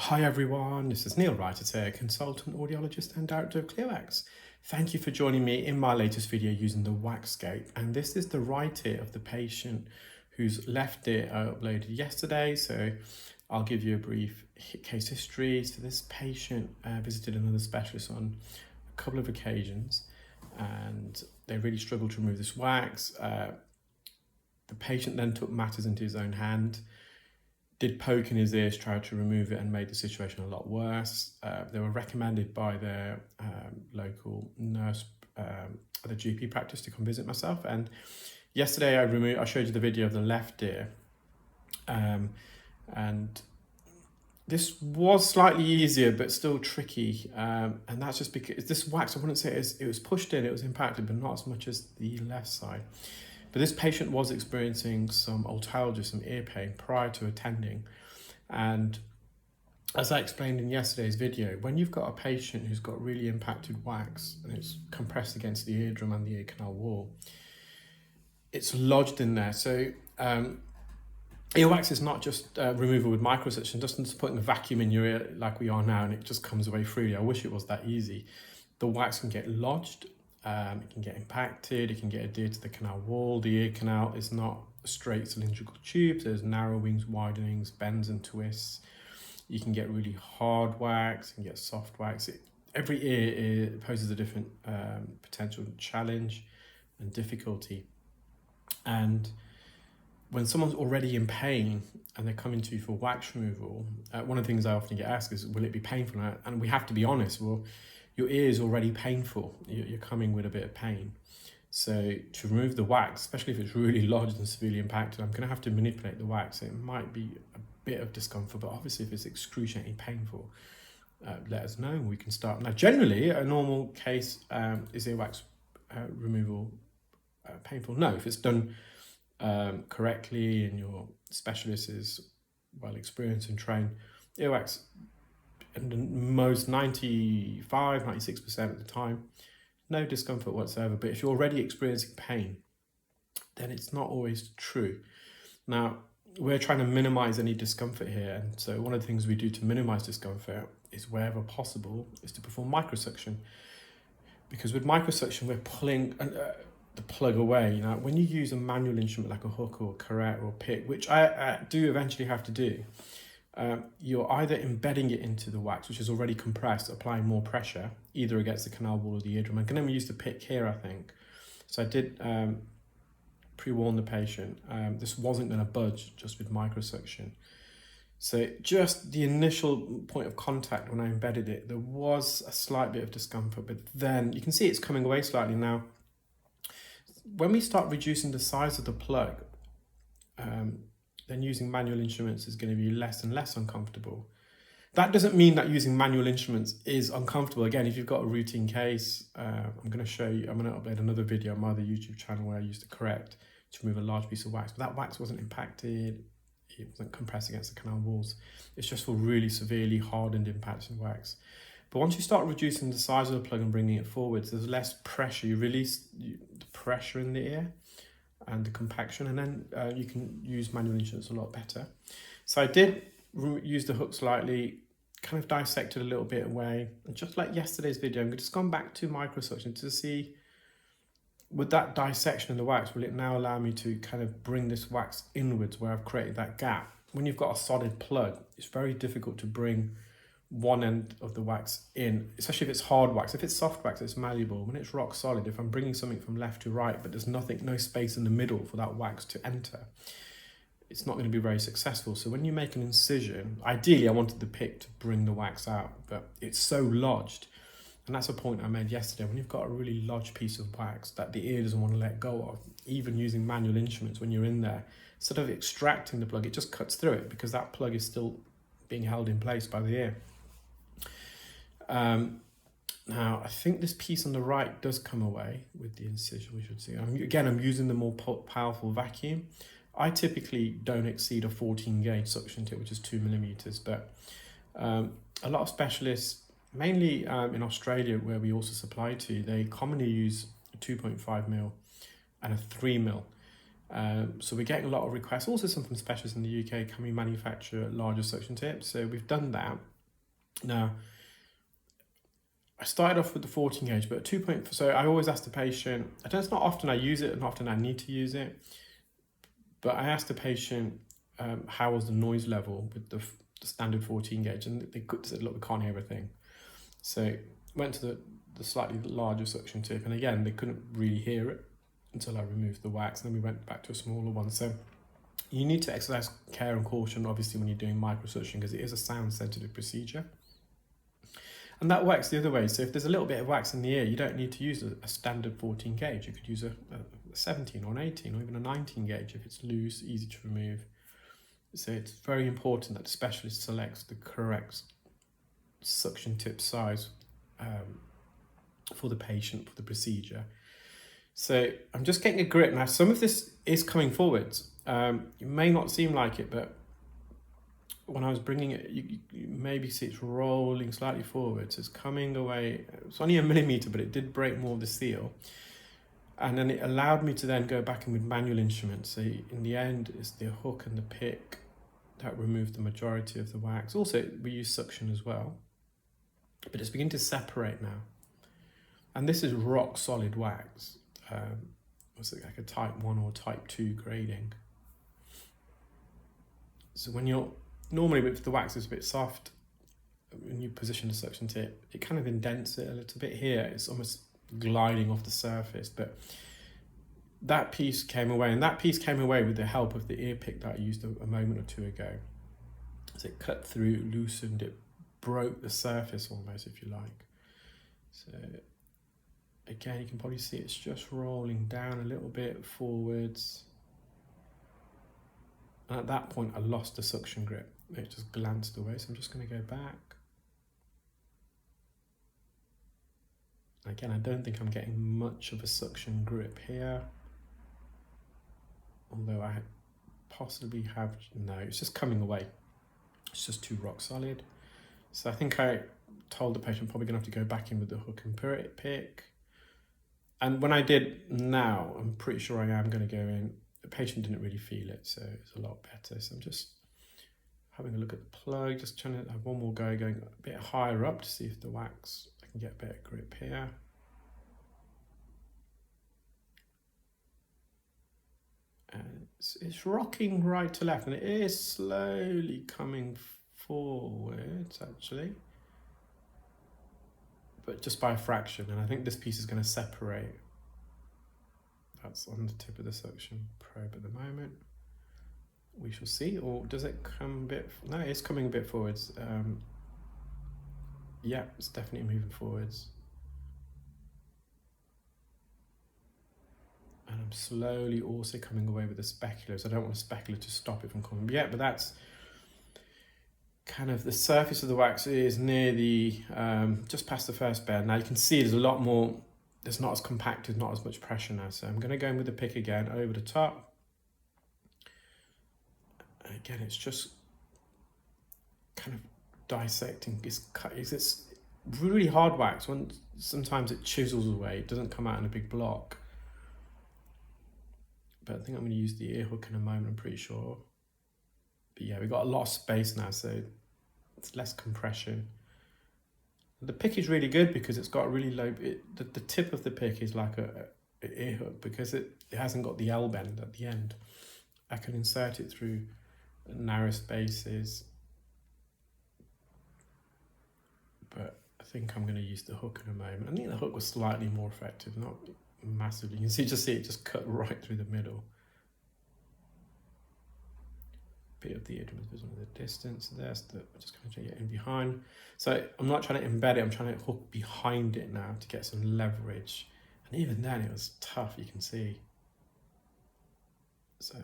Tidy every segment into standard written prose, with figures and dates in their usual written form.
Hi everyone, this is Neel Raithatha, consultant audiologist and director of Clearwax. Thank you for joining me in my latest video using the WAXscope, and this is the right ear of the patient whose left ear I uploaded yesterday. So I'll give you a brief case history. So this patient visited another specialist on a couple of occasions and they really struggled to remove this wax. The patient then took matters into his own hand, did poke in his ears, tried to remove it and made the situation a lot worse. They were recommended by their local nurse, the GP practice, to come visit myself. And yesterday I showed you the video of the left ear. And this was slightly easier, but still tricky. And that's just because this wax, I wouldn't say it was pushed in, it was impacted, but not as much as the left side. But this patient was experiencing some otologist, some ear pain prior to attending. And as I explained in yesterday's video, when you've got a patient who's got really impacted wax and it's compressed against the eardrum and the ear canal wall, it's lodged in there. So earwax is not just removal with microsuction, just putting a vacuum in your ear like we are now and it just comes away freely. I wish it was that easy. The wax can get lodged. It can get impacted, it can get adhered to the canal wall. The ear canal is not a straight cylindrical tube. There's narrowings, widenings, bends and twists. You can get really hard wax, you can get soft wax. Every ear poses a different potential challenge and difficulty. And when someone's already in pain and they're coming to you for wax removal, one of the things I often get asked is, will it be painful? And we have to be honest, well, your ear is already painful. You're coming with a bit of pain. So to remove the wax, especially if it's really lodged and severely impacted, I'm going to have to manipulate the wax. It might be a bit of discomfort, but obviously if it's excruciatingly painful, let us know and we can start. Now, generally, a normal case is earwax removal painful? No, if it's done correctly and your specialist is well experienced and trained, earwax, and most 96% of the time, no discomfort whatsoever. But if you're already experiencing pain, then it's not always true. Now, we're trying to minimize any discomfort here. And so one of the things we do to minimize discomfort is, wherever possible, is to perform microsuction. Because with microsuction, we're pulling the plug away. You know, when you use a manual instrument like a hook or a curette or a pick, which I do eventually have to do, you're either embedding it into the wax, which is already compressed, applying more pressure, either against the canal wall or the eardrum. I'm going to use the pick here, I think. So I did pre-warn the patient. This wasn't going to budge just with microsuction. So just the initial point of contact when I embedded it, there was a slight bit of discomfort, but then you can see it's coming away slightly now. When we start reducing the size of the plug, then using manual instruments is going to be less and less uncomfortable. That doesn't mean that using manual instruments is uncomfortable. Again, if you've got a routine case, I'm going to show you, I'm going to upload another video on my other YouTube channel where I used to correct to remove a large piece of wax. But that wax wasn't impacted, it wasn't compressed against the canal walls. It's just for really severely hardened impacted wax. But once you start reducing the size of the plug and bringing it forwards, there's less pressure. You release the pressure in the ear and the compaction, and then you can use manual instruments a lot better. So I did use the hook slightly, kind of dissected a little bit away, and just like yesterday's video, I'm just gone back to microsuction to see, with that dissection in the wax, will it now allow me to kind of bring this wax inwards where I've created that gap? When you've got a solid plug, it's very difficult to bring one end of the wax in, especially if it's hard wax. If it's soft wax, it's malleable. When it's rock solid, if I'm bringing something from left to right, but there's no space in the middle for that wax to enter, it's not going to be very successful. So when you make an incision, ideally I wanted the pick to bring the wax out, but it's so lodged. And that's a point I made yesterday. When you've got a really lodged piece of wax that the ear doesn't want to let go of, even using manual instruments, when you're in there, instead of extracting the plug, it just cuts through it because that plug is still being held in place by the ear. Now, I think this piece on the right does come away with the incision, we should see. Again, I'm using the more powerful vacuum. I typically don't exceed a 14 gauge suction tip, which is 2 millimeters, but a lot of specialists, mainly in Australia, where we also supply to, they commonly use a 2.5 mil and a 3 mil. So we're getting a lot of requests, also some from specialists in the UK, can we manufacture larger suction tips? So we've done that. Now, I started off with the 14 gauge, but at 2 so I always ask the patient, it's not often I use it and often I need to use it, but I asked the patient how was the noise level with the standard 14 gauge, and they said, look, we can't hear everything. So went to the slightly larger suction tip, and again, they couldn't really hear it until I removed the wax, and then we went back to a smaller one. So you need to exercise care and caution, obviously, when you're doing microsuction, because it is a sound-sensitive procedure. And that works the other way. So if there's a little bit of wax in the ear, you don't need to use a standard 14 gauge. You could use a 17 or an 18 or even a 19 gauge if it's loose, easy to remove. So it's very important that the specialist selects the correct suction tip size for the patient, for the procedure. So I'm just getting a grip. Now, some of this is coming forwards. It may not seem like it, but when I was bringing it, you maybe see it's rolling slightly forwards. It's coming away. It's only a millimeter, but it did break more of the seal. And then it allowed me to then go back in with manual instruments. So in the end, it's the hook and the pick that removed the majority of the wax. Also, we use suction as well, but it's beginning to separate now. And this is rock solid wax. Was it like a type 1 or type 2 grading? So when you're, normally if the wax is a bit soft, when you position the suction tip, it kind of indents it a little bit here. It's almost gliding off the surface, but that piece came away, and that piece came away with the help of the ear pick that I used a moment or two ago. So it cut through, loosened, it broke the surface almost, if you like. So again, you can probably see it's just rolling down a little bit forwards. And at that point, I lost the suction grip. It just glanced away, so I'm just going to go back. Again, I don't think I'm getting much of a suction grip here. Although I possibly have, no, it's just coming away. It's just too rock solid. So I think I told the patient I'm probably going to have to go back in with the hook and pick. And when I did now, I'm pretty sure I am going to go in. The patient didn't really feel it, so it's a lot better. So I'm just having a look at the plug, just trying to have one more go, going a bit higher up to see if the wax, I can get a better grip here. And it's rocking right to left, and it is slowly coming forwards actually, but just by a fraction. And I think this piece is going to separate. That's on the tip of the suction probe at the moment. We shall see. Or does it come a bit? No, it's coming a bit forwards. Yeah, it's definitely moving forwards. And I'm slowly also coming away with the specular. So I don't want the specular to stop it from coming. But that's kind of the surface of the wax is near the, just past the first bed. Now you can see there's a lot more, it's not as compacted, not as much pressure now. So I'm going to go in with the pick again over the top. And again, it's just kind of dissecting. It's really hard wax. Sometimes it chisels away. It doesn't come out in a big block. But I think I'm going to use the ear hook in a moment, I'm pretty sure. But yeah, we've got a lot of space now, so it's less compression. The pick is really good because it's got a really low, the tip of the pick is like an ear hook because it hasn't got the L bend at the end. I can insert it through narrow spaces. But I think I'm going to use the hook in a moment. I think the hook was slightly more effective, not massively. You can see it just cut right through the middle. Bit of the eardrum is visible in the distance. There's the, I'm just going to get in behind. So I'm not trying to embed it, I'm trying to hook behind it now to get some leverage. And even then it was tough, you can see. So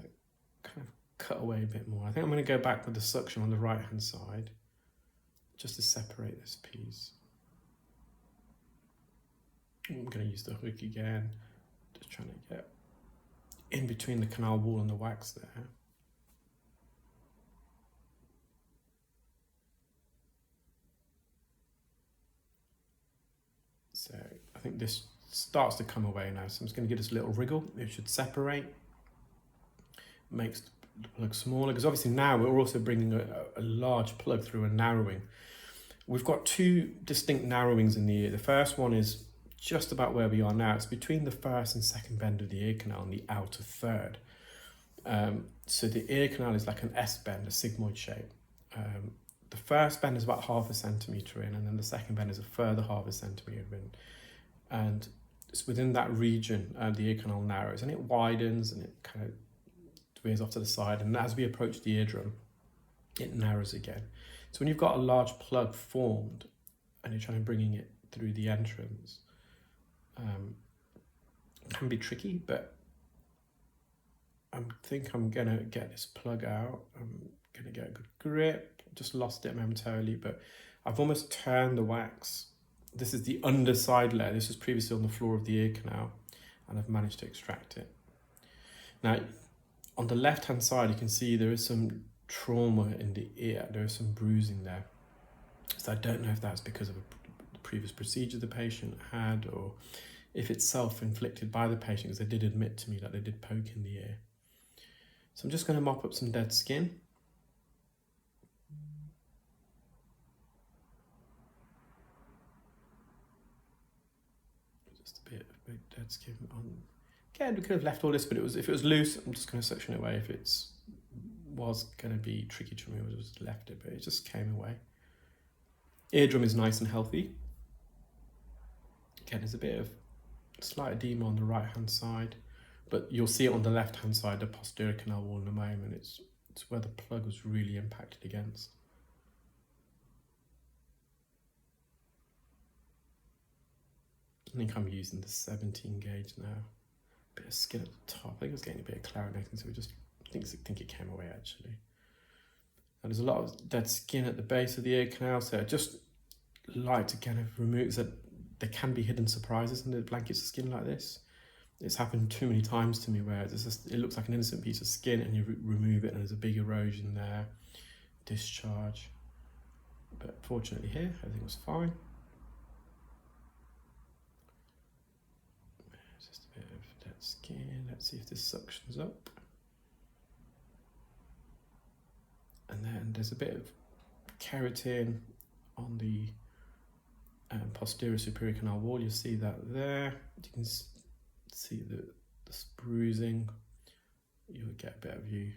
kind of cut away a bit more. I think I'm going to go back with the suction on the right hand side just to separate this piece. I'm going to use the hook again, just trying to get in between the canal wall and the wax there. So I think this starts to come away now. So I'm just going to give this a little wriggle. It should separate. makes the plug smaller, because obviously now we're also bringing a large plug through and narrowing. We've got two distinct narrowings in the ear. The first one is just about where we are now. It's between the first and second bend of the ear canal and the outer third. So the ear canal is like an S bend, a sigmoid shape. The first bend is about 0.5 centimetre in, and then the second bend is a further 0.5 centimetre in. And it's within that region the ear canal narrows, and it widens and it kind of veers off to the side. And as we approach the eardrum, it narrows again. So when you've got a large plug formed and you're trying to bring it through the entrance, it can be tricky, but I think I'm gonna get this plug out. I'm gonna get a good grip. Just lost it momentarily, but I've almost turned the wax. This is the underside layer. This was previously on the floor of the ear canal, and I've managed to extract it. Now, on the left-hand side, you can see there is some trauma in the ear. There is some bruising there. So I don't know if that's because of a previous procedure the patient had, or if it's self-inflicted by the patient, because they did admit to me that they did poke in the ear. So I'm just going to mop up some dead skin. Just a bit of dead skin on. Again, we could have left all this, but if it was loose, I'm just going to section it away. If it was going to be tricky to remove, I just left it, but it just came away. Eardrum is nice and healthy. Again, there's a bit of slight edema on the right-hand side, but you'll see it on the left-hand side, the posterior canal wall in a moment. It's where the plug was really impacted against. I think I'm using the 17 gauge now. Bit of skin at the top. I think I was getting a bit of clarinating, so we just think it came away actually. And there's a lot of dead skin at the base of the ear canal, so I just like to kind of remove that. There can be hidden surprises in the blankets of skin like this. It's happened too many times to me where it looks like an innocent piece of skin and you remove it and there's a big erosion there, discharge. But fortunately here, everything was fine. Just a bit of dead skin. Let's see if this suctions up. And then there's a bit of keratin on the posterior superior canal wall. You'll see that there. You can see the bruising. You'll get a better view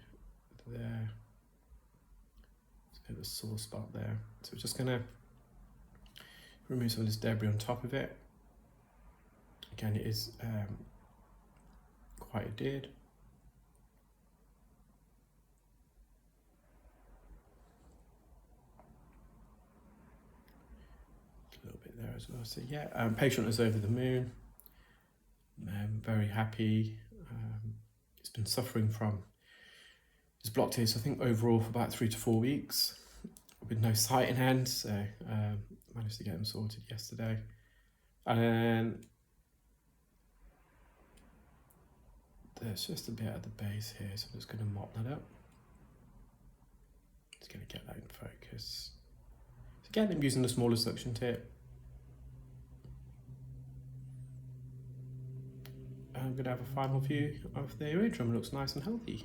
there. There's a bit of a sore spot there. So we're just going to remove some of this debris on top of it. Again, it is quite adhered. There as well. So yeah, patient is over the moon. Very happy. He's been suffering from his blocked ears, I think overall for about 3 to 4 weeks with no sight in hand, so managed to get him sorted yesterday. And then there's just a bit at the base here, so I'm just going to mop that up. Just going to get that in focus. So again, I'm using the smaller suction tip. I'm going to have a final view of the eardrum. It looks nice and healthy.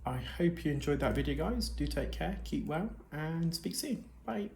I hope you enjoyed that video, guys. Do take care, keep well, and speak soon. Bye.